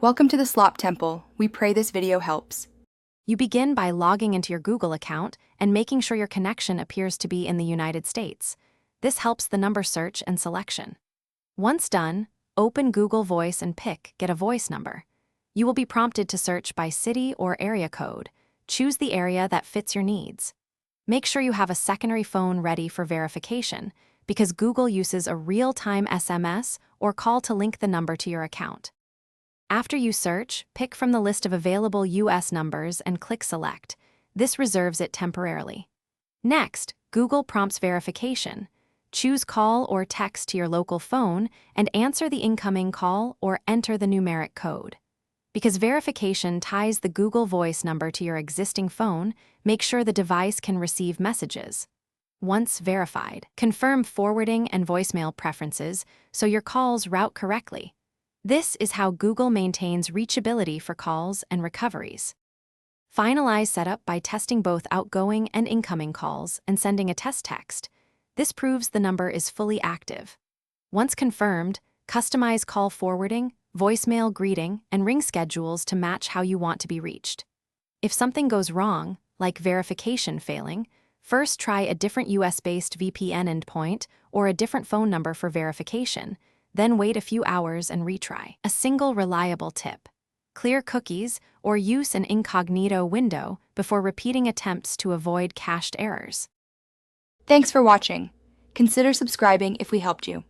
Welcome to the Slop Temple. We pray this video helps. You begin by logging into your Google account and making sure your connection appears to be in the United States. This helps the number search and selection. Once done, open Google Voice and pick Get a Voice Number. You will be prompted to search by city or area code. Choose the area that fits your needs. Make sure you have a secondary phone ready for verification, because Google uses a real-time SMS or call to link the number to your account. After you search, pick from the list of available US numbers and click Select. This reserves it temporarily. Next, Google prompts verification. Choose call or text to your local phone and answer the incoming call or enter the numeric code. Because verification ties the Google Voice number to your existing phone, make sure the device can receive messages. Once verified, confirm forwarding and voicemail preferences so your calls route correctly. This is how Google maintains reachability for calls and recoveries. Finalize setup by testing both outgoing and incoming calls and sending a test text. This proves the number is fully active. Once confirmed, customize call forwarding, voicemail greeting, and ring schedules to match how you want to be reached. If something goes wrong, like verification failing, first try a different US-based VPN endpoint or a different phone number for verification. Then wait a few hours and retry. A single reliable tip: clear cookies or use an incognito window before repeating attempts to avoid cached errors. Thanks for watching. Consider subscribing if we helped you.